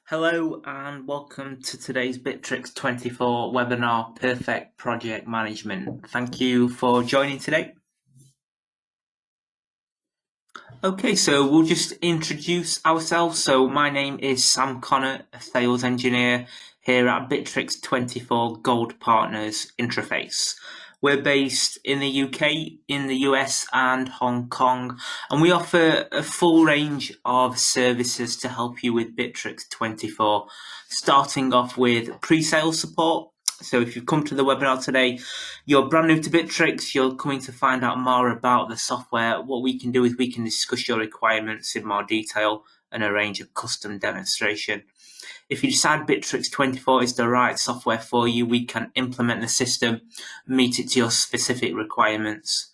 Hello and welcome to today's Bitrix24 webinar, Perfect Project Management. Thank you for joining today. Okay, so we'll just introduce ourselves. So my name is Sam Connor, a sales engineer here at Bitrix24 Gold Partners Interface. We're based in the UK, in the US and Hong Kong, and we offer a full range of services to help you with Bitrix24, starting off with pre-sales support. So if you've come to the webinar today, you're brand new to Bitrix, you're coming to find out more about the software. What we can do is we can discuss your requirements in more detail and arrange a custom demonstration. If you decide Bitrix24 is the right software for you, we can implement the system, meet it to your specific requirements.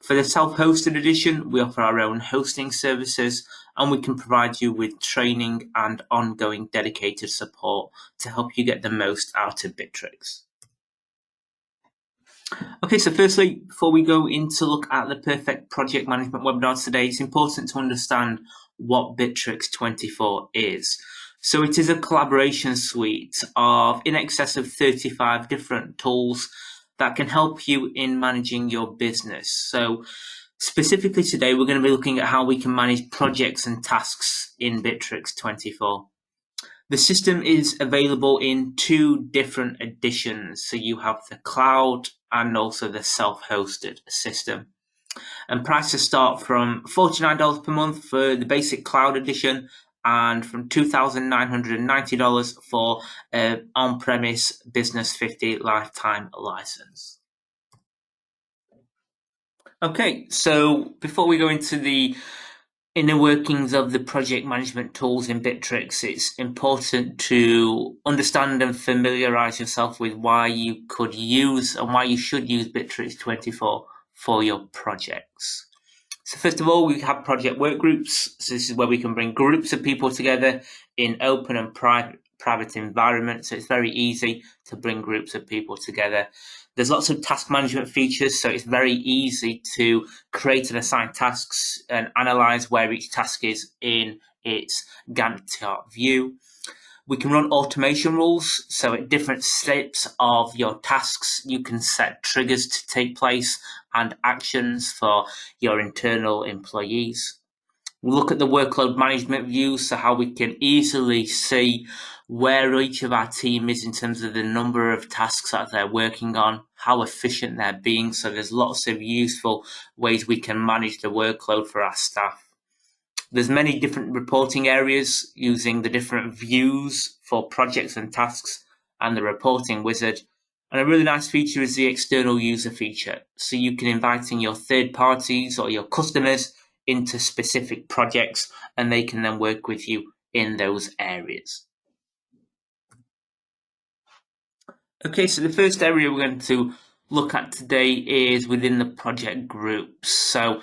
For the self-hosted edition, we offer our own hosting services, and we can provide you with training and ongoing dedicated support to help you get the most out of Bitrix. Okay, so firstly, before we go into look at the Perfect Project Management webinar today, it's important to understand what Bitrix24 is. So it is a collaboration suite of in excess of 35 different tools that can help you in managing your business. So specifically today, we're going to be looking at how we can manage projects and tasks in Bitrix24. The system is available in two different editions. So you have the cloud and also the self-hosted system. And prices start from $49 per month for the basic cloud edition and from $2,990 for on-premise Business 50 lifetime license. Okay, so before we go into the inner workings of the project management tools in Bitrix, it's important to understand and familiarize yourself with why you could use and why you should use Bitrix24 for your projects. So first of all, we have project work groups. So this is where we can bring groups of people together in open and private environments. So it's very easy to bring groups of people together. There's lots of task management features, so it's very easy to create and assign tasks and analyze where each task is in its Gantt chart view. We can run automation rules, so at different steps of your tasks, you can set triggers to take place and actions for your internal employees. We'll look at the workload management view, so how we can easily see where each of our team is in terms of the number of tasks that they're working on, how efficient they're being. So there's lots of useful ways we can manage the workload for our staff. There's many different reporting areas using the different views for projects and tasks and the reporting wizard. And a really nice feature is the external user feature. So you can invite in your third parties or your customers into specific projects, and they can then work with you in those areas. Okay, so the first area we're going to look at today is within the project groups. So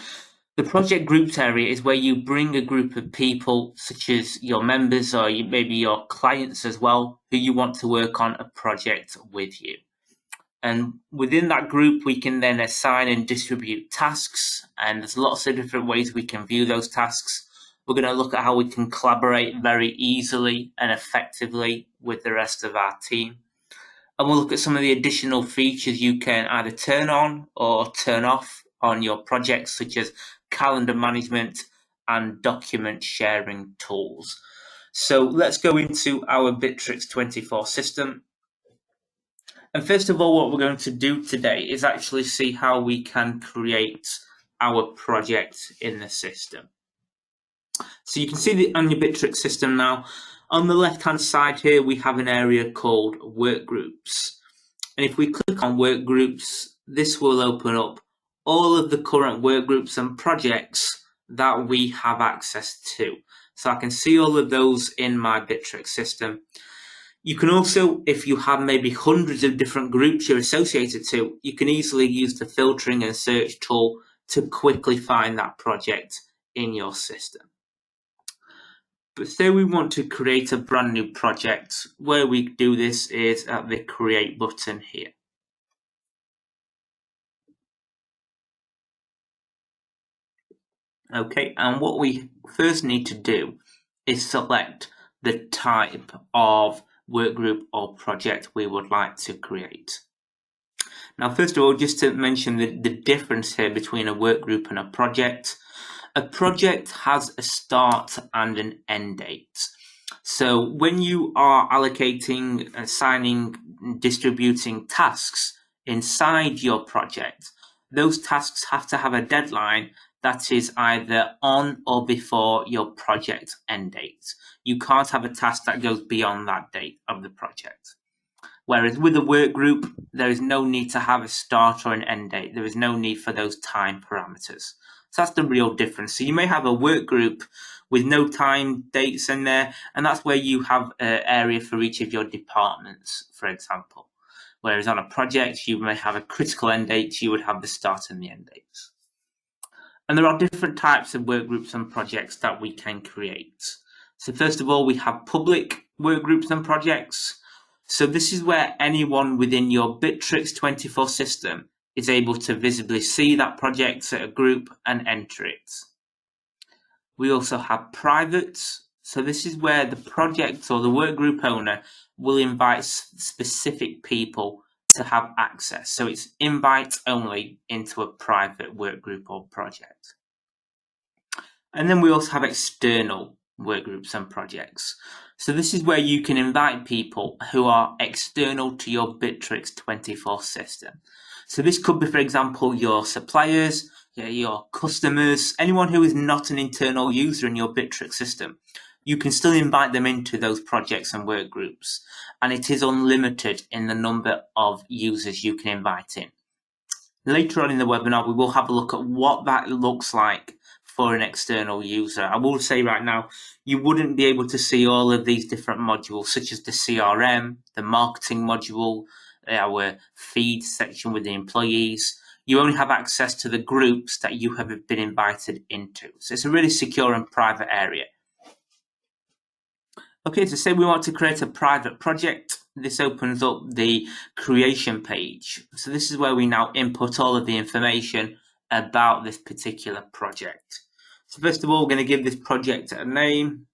the project groups area is where you bring a group of people, such as your members or maybe your clients as well, who you want to work on a project with you. And within that group, we can then assign and distribute tasks, and there's lots of different ways we can view those tasks. We're going to look at how we can collaborate very easily and effectively with the rest of our team. And we'll look at some of the additional features you can either turn on or turn off on your projects, such as calendar management and document sharing tools. So let's go into our Bitrix24 system. And first of all, what we're going to do today is actually see how we can create our project in the system. So you can see on your Bitrix system now, on the left-hand side here, we have an area called Work Groups. And if we click on Work Groups, this will open up all of the current work groups and projects that we have access to. So I can see all of those in my Bitrix system. You can also, if you have maybe hundreds of different groups you're associated to, you can easily use the filtering and search tool to quickly find that project in your system. But say we want to create a brand new project, where we do this is at the Create button here. Okay, and what we first need to do is select the type of workgroup or project we would like to create. Now, first of all, just to mention the difference here between a workgroup and a project. A project has a start and an end date. So when you are allocating, assigning, distributing tasks inside your project, those tasks have to have a deadline that is either on or before your project end date. You can't have a task that goes beyond that date of the project. Whereas with a work group, there is no need to have a start or an end date. There is no need for those time parameters. So that's the real difference. So you may have a work group with no time dates in there, and that's where you have an area for each of your departments, for example. Whereas on a project, you may have a critical end date, you would have the start and the end dates. And there are different types of work groups and projects that we can create. So first of all, we have public work groups and projects. So this is where anyone within your Bitrix24 system is able to visibly see that project at a group and enter it. We also have private. So this is where the project or the workgroup owner will invite specific people to have access. So it's invite only into a private workgroup or project. And then we also have external workgroups and projects. So this is where you can invite people who are external to your Bitrix24 system. So this could be, for example, your suppliers, your customers, anyone who is not an internal user in your Bitrix system. You can still invite them into those projects and work groups, and it is unlimited in the number of users you can invite in. Later on in the webinar, we will have a look at what that looks like for an external user. I will say right now, you wouldn't be able to see all of these different modules, such as the CRM, the marketing module, our feed section with the employees. You only have access to the groups that you have been invited into. So it's a really secure and private area. Okay, so say we want to create a private project. This opens up the creation page. So this is where we now input all of the information about this particular project. So first of all, we're going to give this project a name.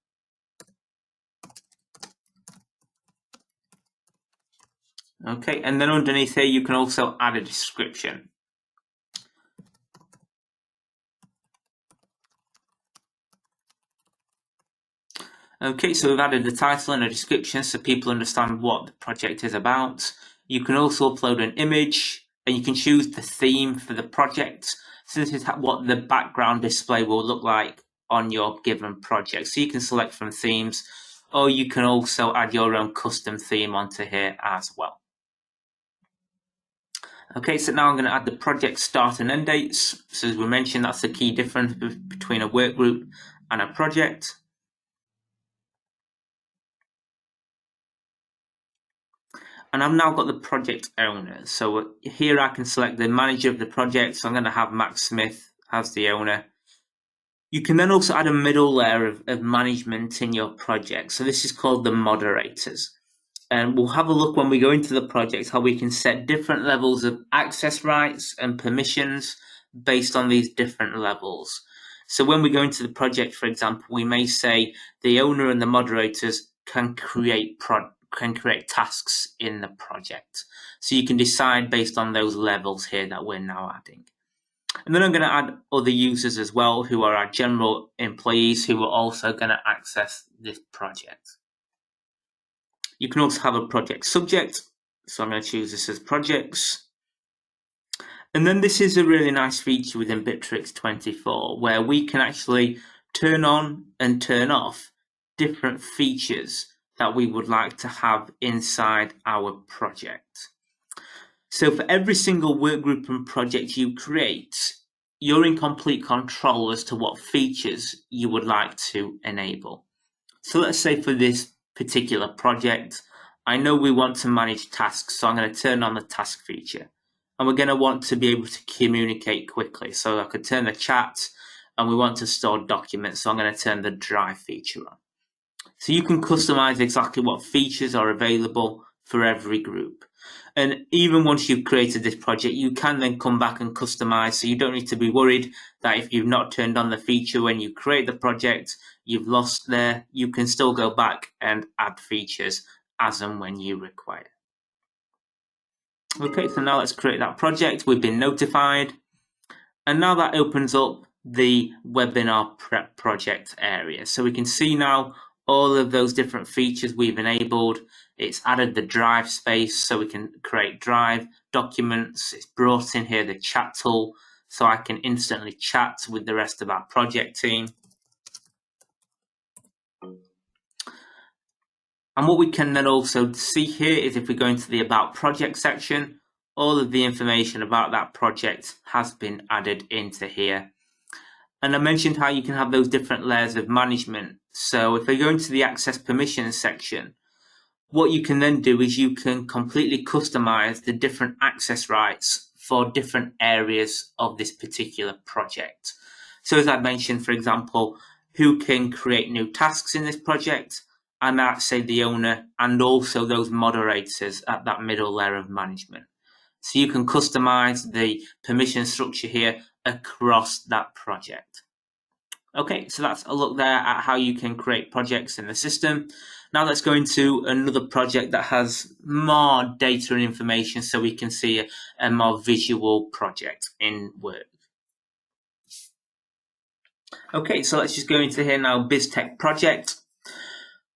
Okay, and then underneath here, you can also add a description. Okay, so we've added the title and a description so people understand what the project is about. You can also upload an image, and you can choose the theme for the project. So this is what the background display will look like on your given project. So you can select from themes, or you can also add your own custom theme onto here as well. Okay, so now I'm going to add the project start and end dates. So as we mentioned, that's the key difference between a work group and a project. And I've now got the project owner. So here I can select the manager of the project. So I'm going to have Max Smith as the owner. You can then also add a middle layer of management in your project. So this is called the moderators. And we'll have a look when we go into the project how we can set different levels of access rights and permissions based on these different levels. So when we go into the project, for example, we may say the owner and the moderators can create tasks in the project. So you can decide based on those levels here that we're now adding. And then I'm going to add other users as well, who are our general employees who are also going to access this project. You can also have a project subject. So I'm going to choose this as projects. And then this is a really nice feature within Bitrix24 where we can actually turn on and turn off different features that we would like to have inside our project. So for every single workgroup and project you create, you're in complete control as to what features you would like to enable. So let's say for this particular project, I know we want to manage tasks, so I'm going to turn on the task feature. And we're going to want to be able to communicate quickly. So I could turn the chat, and we want to store documents, so I'm going to turn the drive feature on. So you can customize exactly what features are available for every group. And even once you've created this project, you can then come back and customize. So you don't need to be worried that if you've not turned on the feature when you create the project, you've lost there, you can still go back and add features as and when you require. Okay, so now let's create that project. We've been notified. And now that opens up the webinar prep project area. So we can see now all of those different features we've enabled. It's added the drive space so we can create drive documents. It's brought in here the chat tool so I can instantly chat with the rest of our project team. And what we can then also see here is if we go into the About Project section, all of the information about that project has been added into here. And I mentioned how you can have those different layers of management. So if we go into the Access Permissions section, what you can then do is you can completely customize the different access rights for different areas of this particular project. So as I mentioned, for example, who can create new tasks in this project, and that's, say, the owner and also those moderators at that middle layer of management. So you can customize the permission structure here across that project. Okay, so that's a look there at how you can create projects in the system. Now let's go into another project that has more data and information so we can see a more visual project in Word. Okay, so let's just go into here now, BizTech project.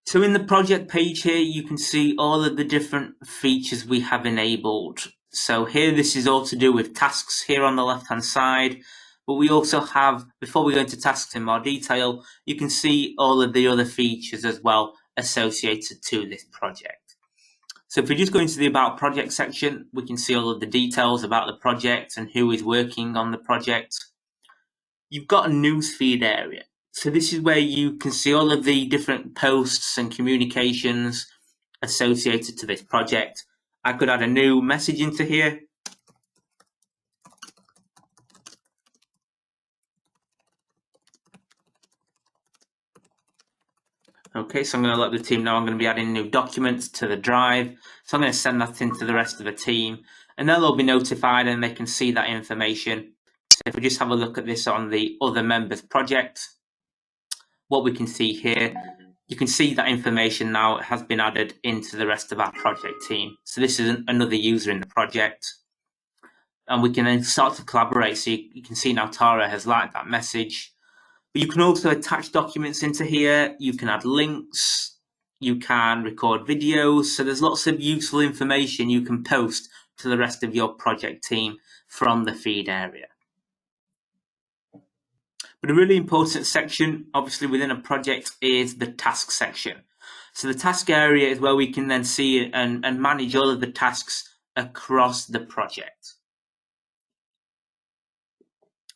So in the project page here, you can see all of the different features we have enabled. So here, this is all to do with tasks here on the left-hand side. But we also have, before we go into tasks in more detail, you can see all of the other features as well associated to this project. So if we just go into the About Project section, we can see all of the details about the project and who is working on the project. You've got a newsfeed area. So this is where you can see all of the different posts and communications associated to this project. I could add a new message into here. Okay, so I'm going to let the team know I'm going to be adding new documents to the drive. So I'm going to send that into the rest of the team, and then they'll be notified and they can see that information. So if we just have a look at this on the other members project, what we can see here, you can see that information now has been added into the rest of our project team. So this is another user in the project. And we can then start to collaborate. So you can see now Tara has liked that message. But you can also attach documents into here. You can add links. You can record videos. So there's lots of useful information you can post to the rest of your project team from the feed area. But a really important section, obviously, within a project is the task section. So the task area is where we can then see and manage all of the tasks across the project.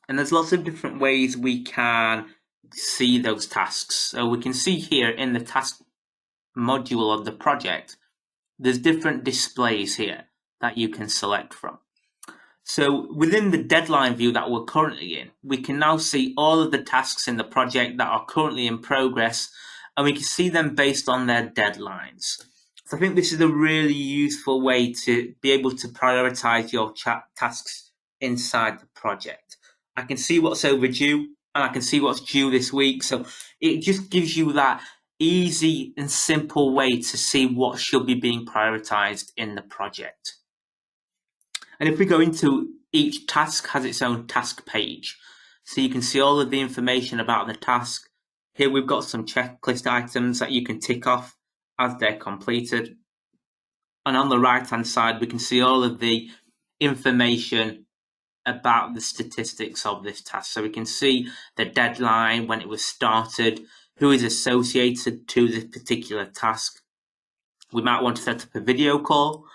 And there's lots of different ways we can see those tasks. So we can see here in the task module of the project, there's different displays here that you can select from. So within the deadline view that we're currently in, we can now see all of the tasks in the project that are currently in progress, and we can see them based on their deadlines. So I think this is a really useful way to be able to prioritize your tasks inside the project. I can see what's overdue and I can see what's due this week. So it just gives you that easy and simple way to see what should be being prioritized in the project. And if we go into each task has its own task page. So you can see all of the information about the task. Here we've got some checklist items that you can tick off as they're completed. And on the right hand side, we can see all of the information about the statistics of this task. So we can see the deadline, when it was started, who is associated to this particular task. We might want to set up a video call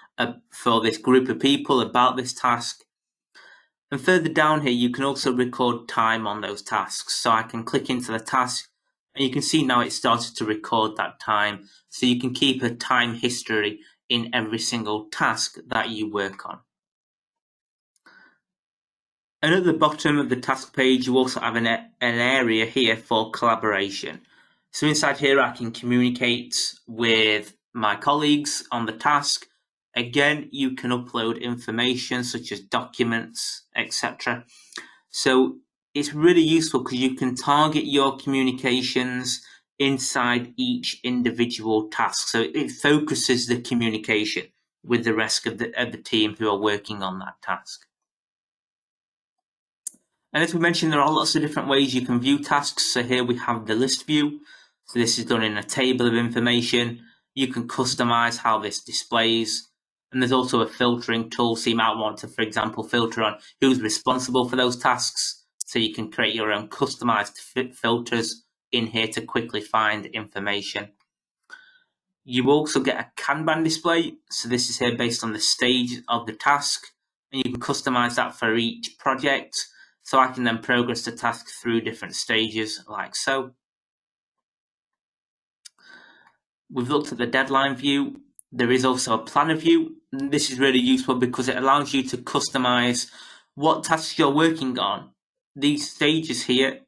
for this group of people about this task. And further down here, you can also record time on those tasks. So I can click into the task and you can see now it started to record that time. So you can keep a time history in every single task that you work on. And at the bottom of the task page, you also have an area here for collaboration. So inside here, I can communicate with my colleagues on the task. Again, you can upload information such as documents, etc. So it's really useful because you can target your communications inside each individual task. So it focuses the communication with the rest of the team who are working on that task. And as we mentioned, there are lots of different ways you can view tasks. So here we have the list view. So this is done in a table of information. You can customize how this displays. And there's also a filtering tool. So you might want to, for example, filter on who's responsible for those tasks. So you can create your own customized filters in here to quickly find information. You also get a Kanban display. So this is here based on the stage of the task. And you can customize that for each project. So I can then progress the task through different stages like so. We've looked at the deadline view. There is also a planner view. This is really useful because it allows you to customize what tasks you're working on. These stages here,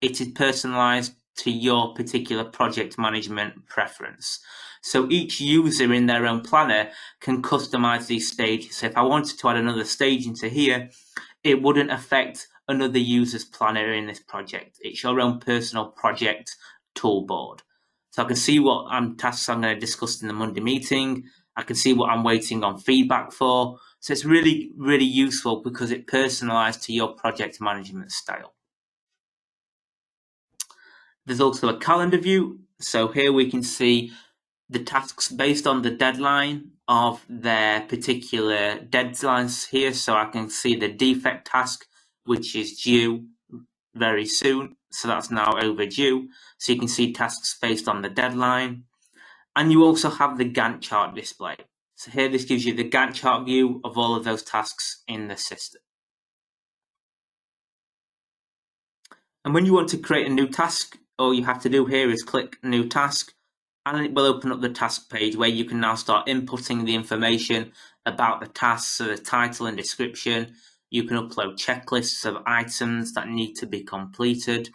it is personalized to your particular project management preference. So each user in their own planner can customize these stages. So if I wanted to add another stage into here, it wouldn't affect another user's planner in this project. It's your own personal project toolboard. So I can see what tasks I'm going to discuss in the Monday meeting. I can see what I'm waiting on feedback for. So it's really, really useful because it's personalized to your project management style. There's also a calendar view. So here we can see the tasks based on the deadline of their particular deadlines here. So I can see the defect task, which is due very soon. So that's now overdue. So you can see tasks based on the deadline. And you also have the Gantt chart display. So here this gives you the Gantt chart view of all of those tasks in the system. And when you want to create a new task, all you have to do here is click New Task, and it will open up the task page where you can now start inputting the information about the task, so the title and description. You can upload checklists of items that need to be completed.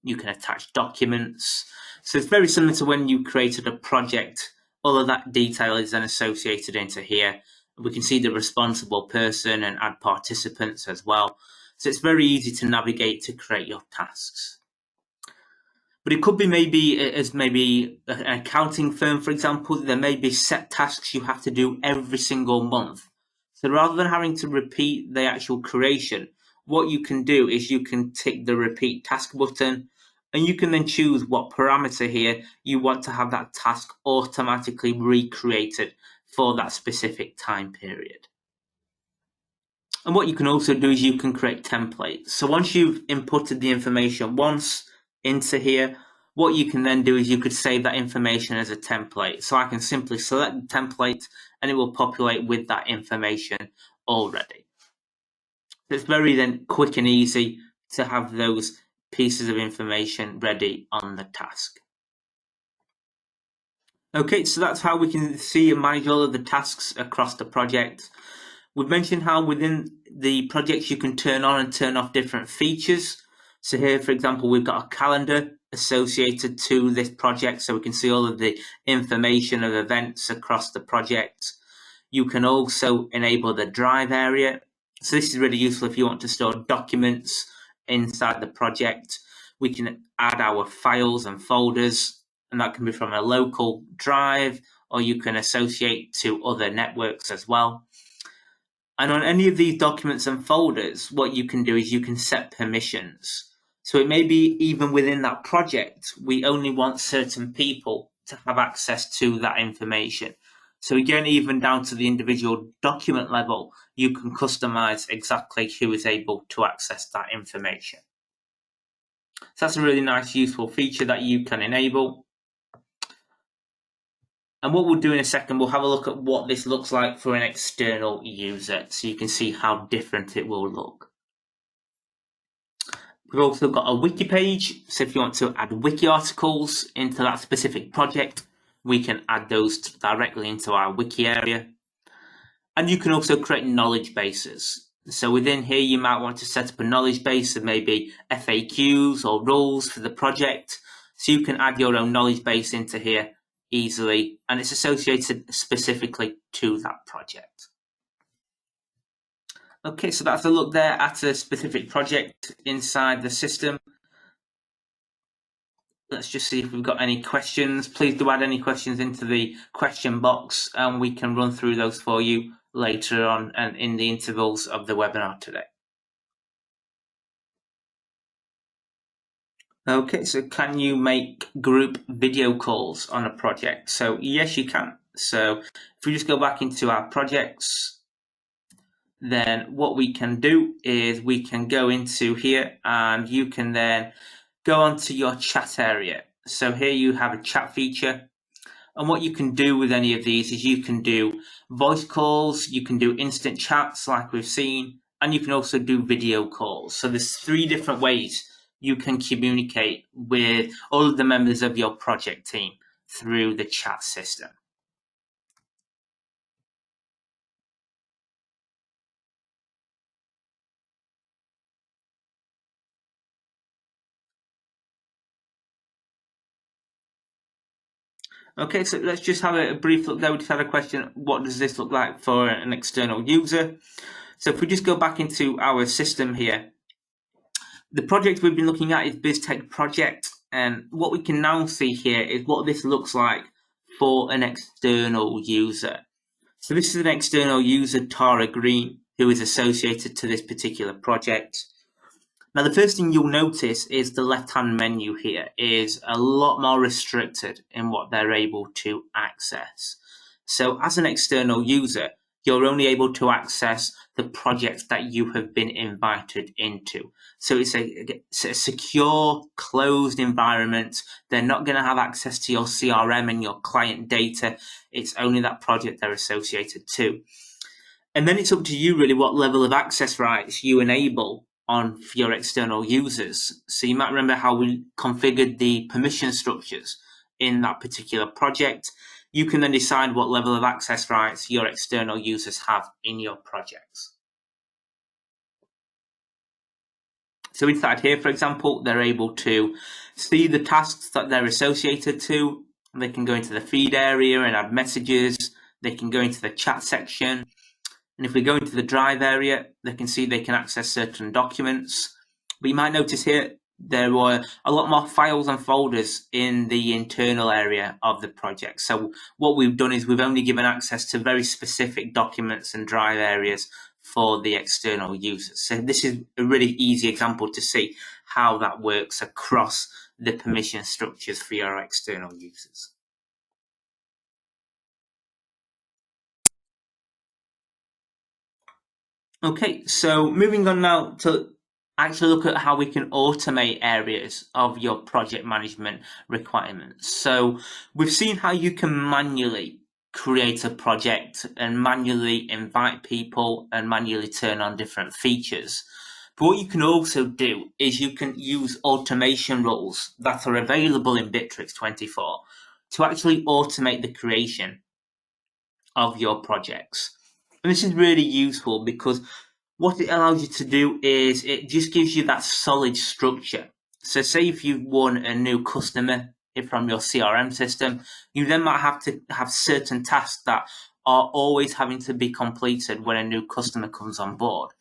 You can attach documents. So it's very similar to when you created a project. All of that detail is then associated into here. We can see the responsible person and add participants as well. So it's very easy to navigate to create your tasks. But it could be maybe an accounting firm, for example. There may be set tasks you have to do every single month. So rather than having to repeat the actual creation, what you can do is you can tick the repeat task button, and you can then choose what parameter here you want to have that task automatically recreated for that specific time period. And what you can also do is you can create templates. So once you've inputted the information once into here, what you can then do is you could save that information as a template. So I can simply select the template and it will populate with that information already. So it's very then quick and easy to have those pieces of information ready on the task. Okay, so that's how we can see and manage all of the tasks across the project. We've mentioned how within the projects you can turn on and turn off different features. So here, for example, we've got a calendar associated to this project, so we can see all of the information of events across the project. You can also enable the drive area. So this is really useful if you want to store documents inside the project. We can add our files and folders, and that can be from a local drive, or you can associate to other networks as well. And on any of these documents and folders, what you can do is you can set permissions. So it may be even within that project, we only want certain people to have access to that information. So again, even down to the individual document level, you can customize exactly who is able to access that information. So that's a really nice, useful feature that you can enable. And what we'll do in a second, we'll have a look at what this looks like for an external user, so you can see how different it will look. We've also got a wiki page, so if you want to add wiki articles into that specific project, we can add those directly into our wiki area. And you can also create knowledge bases. So within here, you might want to set up a knowledge base of maybe FAQs or rules for the project. So you can add your own knowledge base into here easily, and it's associated specifically to that project. Okay, so that's a look there at a specific project inside the system. Let's just see if we've got any questions. Please do add any questions into the question box and we can run through those for you later on and in the intervals of the webinar today. Okay, so can you make group video calls on a project? So yes, you can. So if we just go back into our projects, then what we can do is we can go into here and you can then go onto your chat area. So here you have a chat feature. And what you can do with any of these is you can do voice calls, you can do instant chats like we've seen, and you can also do video calls. So there's 3 different ways you can communicate with all of the members of your project team through the chat system. Okay, so let's just have a brief look there. We just had a question, what does this look like for an external user? So if we just go back into our system here, the project we've been looking at is BizTech project, and what we can now see here is what this looks like for an external user. So this is an external user, Tara Green, who is associated to this particular project. Now, the first thing you'll notice is the left-hand menu here is a lot more restricted in what they're able to access. So as an external user, you're only able to access the projects that you have been invited into. So it's a secure, closed environment. They're not going to have access to your CRM and your client data. It's only that project they're associated to. And then it's up to you really what level of access rights you enable on for your external users. So you might remember how we configured the permission structures in that particular project. You can then decide what level of access rights your external users have in your projects. So inside here, for example, they're able to see the tasks that they're associated to. They can go into the feed area and add messages. They can go into the chat section. And if we go into the drive area, they can see they can access certain documents. But you might notice here, there were a lot more files and folders in the internal area of the project. So what we've done is we've only given access to very specific documents and drive areas for the external users. So this is a really easy example to see how that works across the permission structures for your external users. Okay, so moving on now to actually look at how we can automate areas of your project management requirements. So we've seen how you can manually create a project and manually invite people and manually turn on different features. But what you can also do is you can use automation rules that are available in Bitrix24 to actually automate the creation of your projects. And this is really useful because what it allows you to do is it just gives you that solid structure. So say if you've won a new customer from your CRM system, you then might have to have certain tasks that are always having to be completed when a new customer comes on board.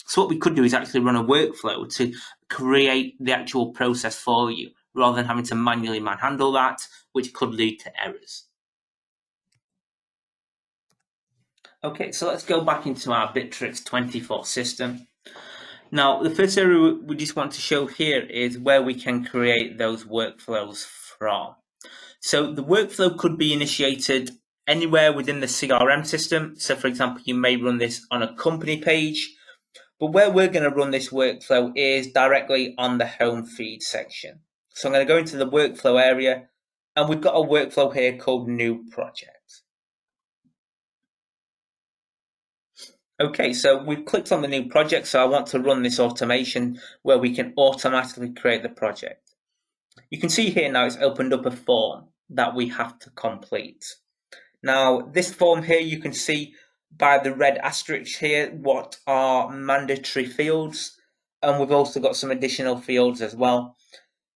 So what we could do is actually run a workflow to create the actual process for you, rather than having to manually manhandle that, which could lead to errors. Okay, so let's go back into our Bitrix24 system. Now, the first area we just want to show here is where we can create those workflows from. So the workflow could be initiated anywhere within the CRM system. So for example, you may run this on a company page, but where we're going to run this workflow is directly on the home feed section. So I'm going to go into the workflow area, and we've got a workflow here called New Project. Okay, so we've clicked on the new project, so I want to run this automation where we can automatically create the project. You can see here now it's opened up a form that we have to complete. Now, this form here, you can see by the red asterisk here what are mandatory fields, and we've also got some additional fields as well.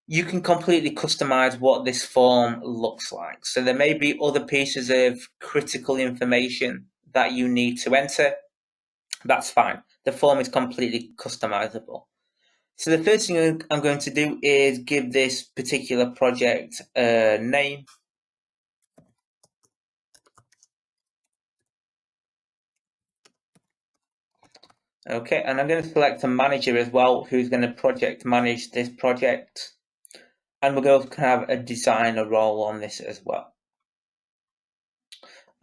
You can completely customize what this form looks like. So there may be other pieces of critical information that you need to enter. That's fine. the form is completely customizable. So the first thing I'm going to do is give this particular project a name. Okay, and I'm going to select a manager as well who's going to project manage this project. And we're going to have a designer role on this as well.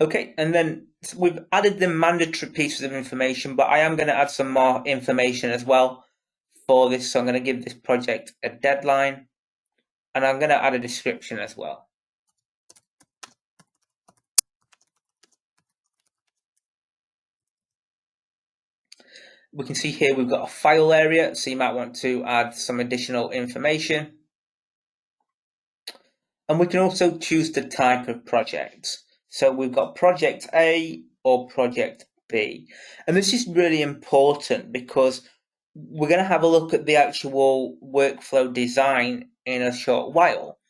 Okay, and then we've added the mandatory pieces of information, but I am going to add some more information as well for this. So I'm going to give this project a deadline, and I'm going to add a description as well. We can see here we've got a file area, so you might want to add some additional information. And we can also choose the type of project. So we've got project A or project B. And this is really important because we're going to have a look at the actual workflow design in a short while.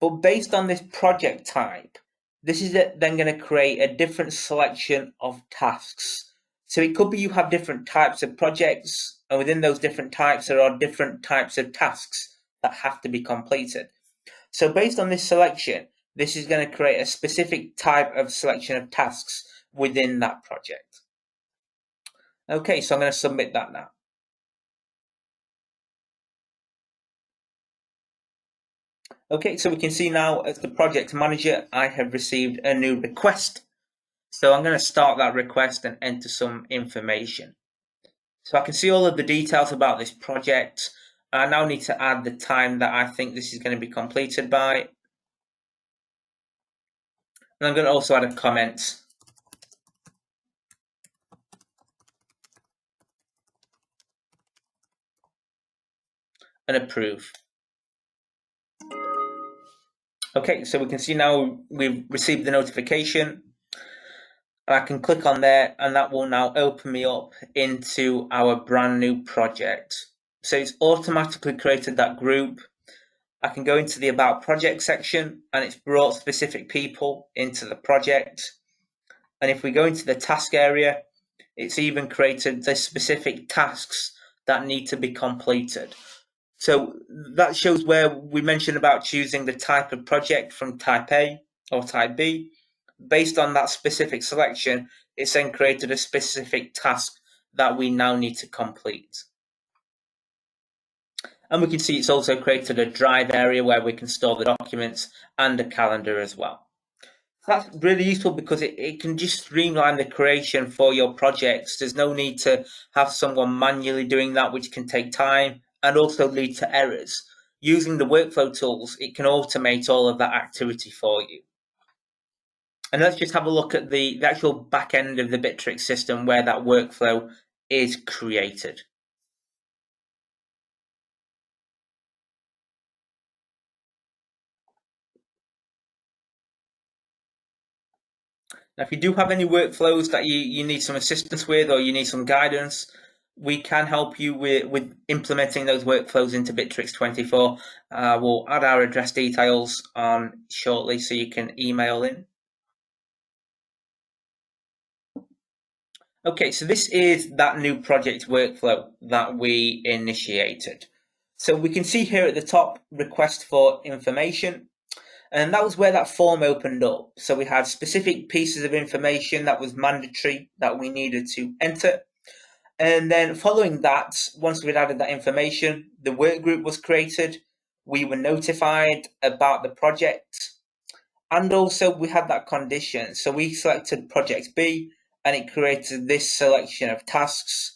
But based on this project type, this is then going to create a different selection of tasks. So it could be you have different types of projects, and within those different types, there are different types of tasks that have to be completed. So based on this selection, this is going to create a specific type of selection of tasks within that project. Okay, so I'm going to submit that now. Okay, so we can see now as the project manager, I have received a new request. So I'm going to start that request and enter some information. So I can see all of the details about this project. I now need to add the time that I think this is going to be completed by. And I'm going to also add a comment and approve. Okay, so we can see now we've received the notification. I can click on there and that will now open me up into our brand new project. So it's automatically created that group. I can go into the About Project section and it's brought specific people into the project. And if we go into the task area, it's even created the specific tasks that need to be completed. So that shows where we mentioned about choosing the type of project from type A or type B. Based on that specific selection, it's then created a specific task that we now need to complete. And we can see it's also created a drive area where we can store the documents and a calendar as well. That's really useful because it can just streamline the creation for your projects. There's no need to have someone manually doing that, which can take time and also lead to errors. Using the workflow tools, it can automate all of that activity for you. And let's just have a look at the actual back end of the Bitrix system where that workflow is created. Now, if you do have any workflows that you need some assistance with or you need some guidance, we can help you with implementing those workflows into Bitrix24. We'll add our address details on shortly so you can email in. Okay, so this is that new project workflow that we initiated. So we can see here at the top, request for information. And that was where that form opened up. So we had specific pieces of information that was mandatory that we needed to enter. And then following that, once we'd added that information, the work group was created. We were notified about the project. And also we had that condition. So we selected project B and it created this selection of tasks.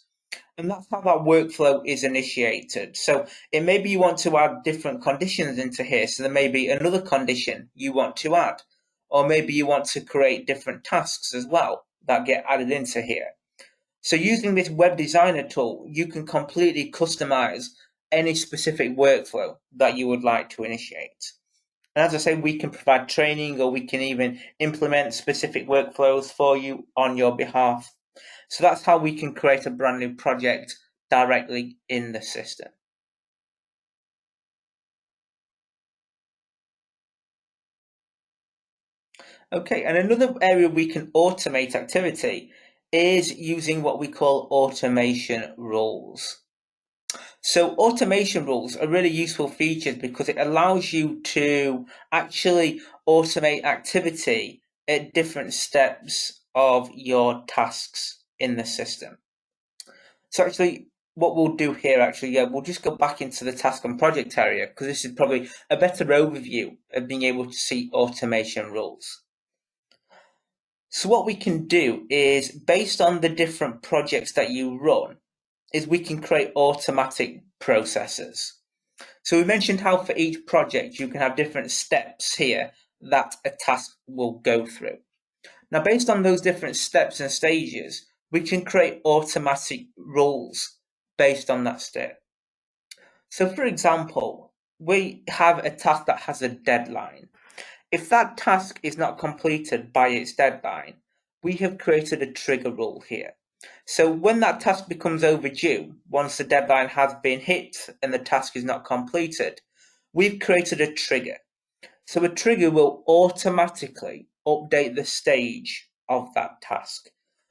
And that's how that workflow is initiated. So it may be you want to add different conditions into here. So there may be another condition you want to add, or maybe you want to create different tasks as well that get added into here. So using this web designer tool, you can completely customize any specific workflow that you would like to initiate. And as I say, we can provide training or we can even implement specific workflows for you on your behalf. So that's how we can create a brand new project directly in the system. Okay, and another area we can automate activity is using what we call automation rules. So automation rules are really useful features because it allows you to actually automate activity at different steps of your tasks in the system. So actually, what we'll do here, we'll just go back into the task and project area because this is probably a better overview of being able to see automation rules. So what we can do is, based on the different projects that you run, is we can create automatic processes. So we mentioned how for each project you can have different steps here that a task will go through. Now, based on those different steps and stages, we can create automatic rules based on that step. So for example, we have a task that has a deadline. If that task is not completed by its deadline, we have created a trigger rule here. So when that task becomes overdue, once the deadline has been hit and the task is not completed, we've created a trigger. So a trigger will automatically update the stage of that task.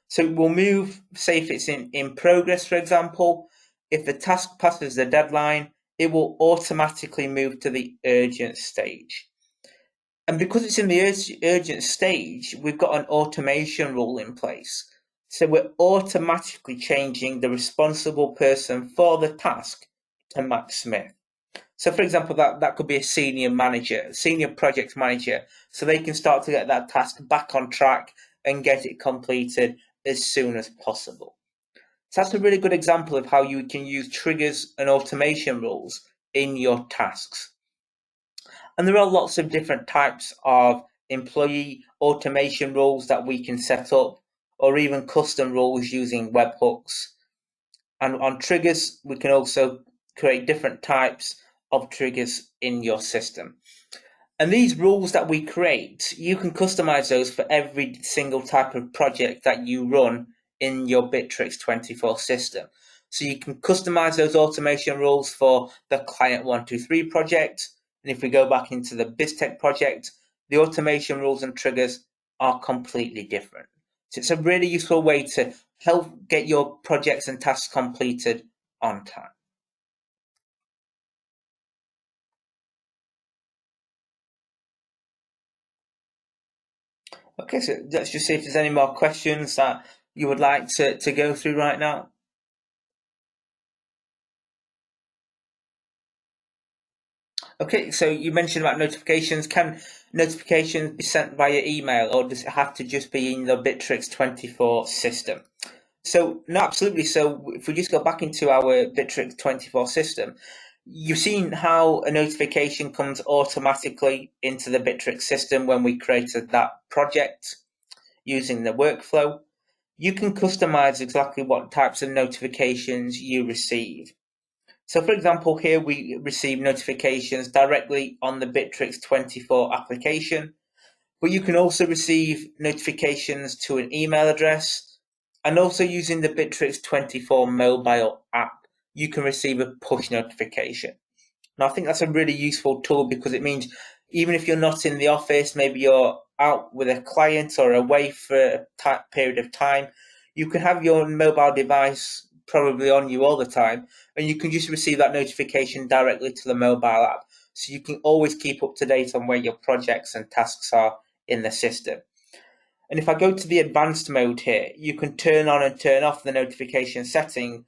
So it will move, say if it's in progress, for example, if the task passes the deadline, it will automatically move to the urgent stage. And because it's in the urgent stage, we've got an automation rule in place. So we're automatically changing the responsible person for the task to Max Smith. So for example, that could be a senior manager, senior project manager, so they can start to get that task back on track and get it completed as soon as possible. So that's a really good example of how you can use triggers and automation rules in your tasks. And there are lots of different types of employee automation rules that we can set up, or even custom rules using webhooks. And on triggers, we can also create different types of triggers in your system. And these rules that we create, you can customize those for every single type of project that you run in your Bitrix24 system. So you can customize those automation rules for the Client 123 project. And if we go back into the BizTech project, the automation rules and triggers are completely different. So it's a really useful way to help get your projects and tasks completed on time. Okay, so let's just see if there's any more questions that you would like to go through right now. Okay, so you mentioned about notifications. Can notifications be sent via email, or does it have to just be in the Bitrix24 system? So, no, absolutely. So if we just go back into our Bitrix24 system, you've seen how a notification comes automatically into the Bitrix system when we created that project using the workflow. You can customize exactly what types of notifications you receive. So for example, here we receive notifications directly on the Bitrix24 application, but you can also receive notifications to an email address, and also using the Bitrix24 mobile app, you can receive a push notification. And I think that's a really useful tool because it means even if you're not in the office, maybe you're out with a client or away for a period of time, you can have your mobile device probably on you all the time, and you can just receive that notification directly to the mobile app. So you can always keep up to date on where your projects and tasks are in the system. And if I go to the advanced mode here, you can turn on and turn off the notification setting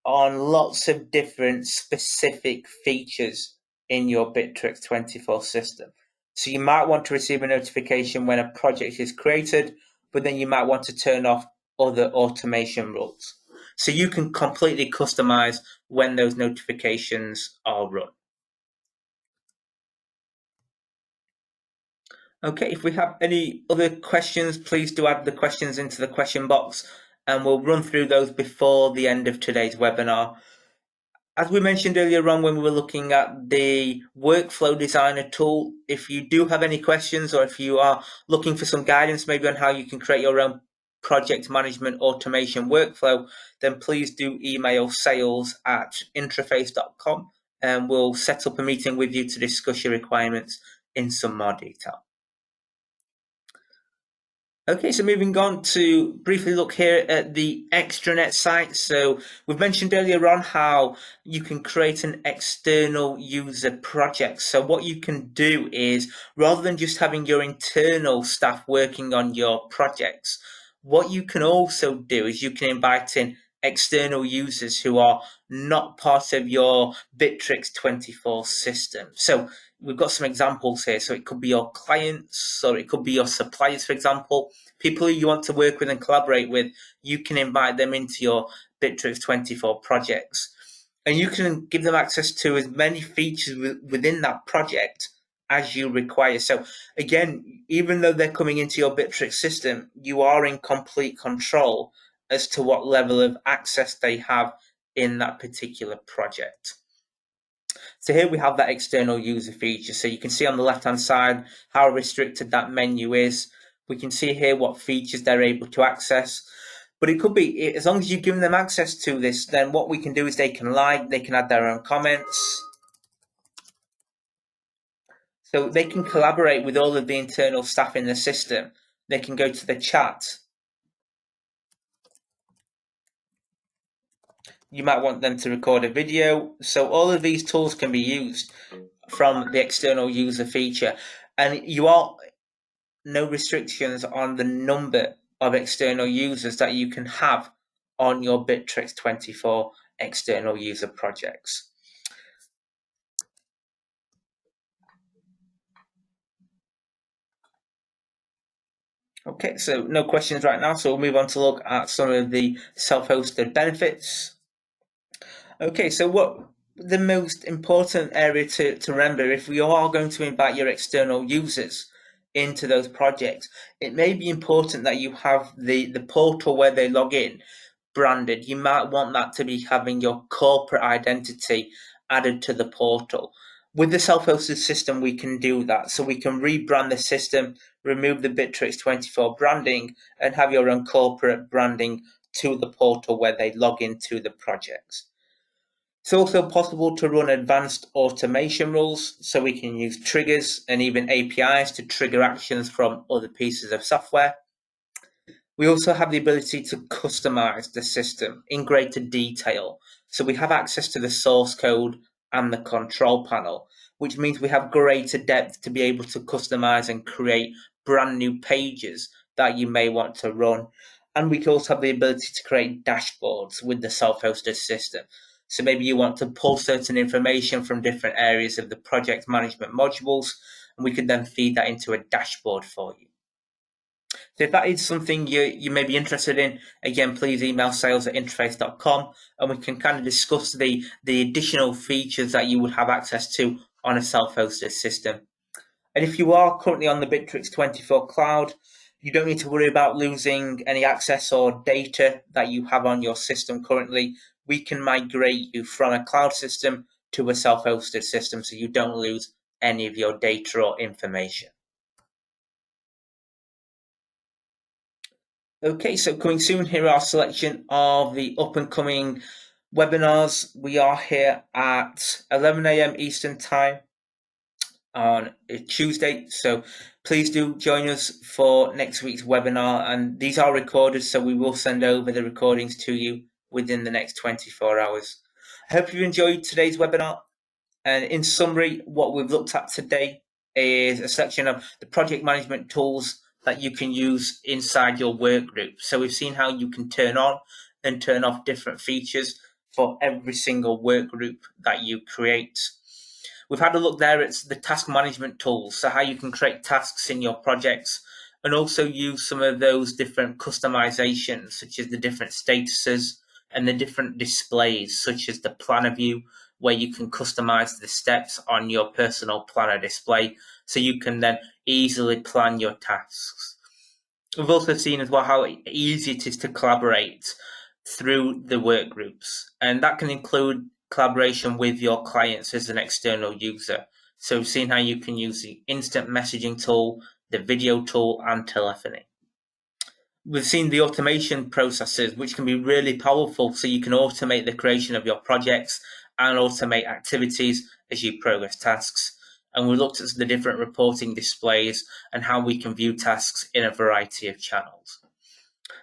on lots of different specific features in your Bitrix24 system. So you might want to receive a notification when a project is created, but then you might want to turn off other automation rules. So you can completely customize when those notifications are run. Okay, if we have any other questions, please do add the questions into the question box and we'll run through those before the end of today's webinar. As we mentioned earlier on when we were looking at the workflow designer tool, if you do have any questions or if you are looking for some guidance maybe on how you can create your own project management automation workflow, then please do email sales@intraface.com and we'll set up a meeting with you to discuss your requirements in some more detail. Okay, so moving on to briefly look here at the extranet site. So we've mentioned earlier on how you can create an external user project. So what you can do is, rather than just having your internal staff working on your projects, what you can also do is you can invite in external users who are not part of your Bitrix24 system. So we've got some examples here. So it could be your clients, or it could be your suppliers, for example. People who you want to work with and collaborate with, you can invite them into your Bitrix24 projects. And you can give them access to as many features within that project as you require. So again, even though they're coming into your Bitrix system, you are in complete control as to what level of access they have in that particular project. So here we have that external user feature. So you can see on the left-hand side how restricted that menu is. We can see here what features they're able to access. But it could be, as long as you've given them access to this, then what we can do is they can like, they can add their own comments. So they can collaborate with all of the internal staff in the system. They can go to the chat. You might want them to record a video. So all of these tools can be used from the external user feature. And you are no restrictions on the number of external users that you can have on your Bitrix24 external user projects. Okay, so no questions right now, so we'll move on to look at some of the self-hosted benefits. Okay, so what the most important area to remember, if we are going to invite your external users into those projects, it may be important that you have the portal where they log in branded. You might want that to be having your corporate identity added to the portal. With the self-hosted system, we can do that. So we can rebrand the system, remove the Bitrix24 branding, and have your own corporate branding to the portal where they log into the projects. It's also possible to run advanced automation rules, so we can use triggers and even APIs to trigger actions from other pieces of software. We also have the ability to customize the system in greater detail. So we have access to the source code and the control panel, which means we have greater depth to be able to customize and create brand new pages that you may want to run. And we can also have the ability to create dashboards with the self-hosted system. So maybe you want to pull certain information from different areas of the project management modules, and we can then feed that into a dashboard for you. So if that is something you may be interested in, again, please email sales@interface.com, and we can kind of discuss the additional features that you would have access to on a self-hosted system. And if you are currently on the Bitrix24 cloud, you don't need to worry about losing any access or data that you have on your system currently. We can migrate you from a cloud system to a self-hosted system so you don't lose any of your data or information. Okay, so coming soon, here are a selection of the up and coming webinars. We are here at 11 a.m. Eastern Time on Tuesday, so please do join us for next week's webinar. And these are recorded, so we will send over the recordings to you within the next 24 hours. I hope you enjoyed today's webinar. And in summary, what we've looked at today is a section of the project management tools that you can use inside your work group. So we've seen how you can turn on and turn off different features for every single work group that you create. We've had a look there at the task management tools, so how you can create tasks in your projects and also use some of those different customizations, such as the different statuses and the different displays, such as the planner view, where you can customize the steps on your personal planner display so you can then easily plan your tasks. We've also seen as well how easy it is to collaborate through the work groups, and that can include collaboration with your clients as an external user. So we've seen how you can use the instant messaging tool, the video tool, and telephony. We've seen the automation processes, which can be really powerful, so you can automate the creation of your projects and automate activities as you progress tasks. and we looked at the different reporting displays and how we can view tasks in a variety of channels.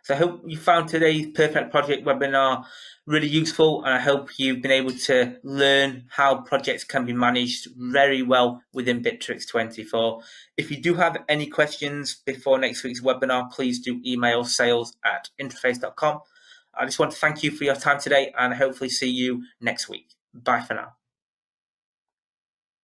So I hope you found today's Perfect Project webinar really useful, and I hope you've been able to learn how projects can be managed very well within Bitrix24. If you do have any questions before next week's webinar, please do email sales@interface.com. I just want to thank you for your time today and hopefully see you next week. Bye for now.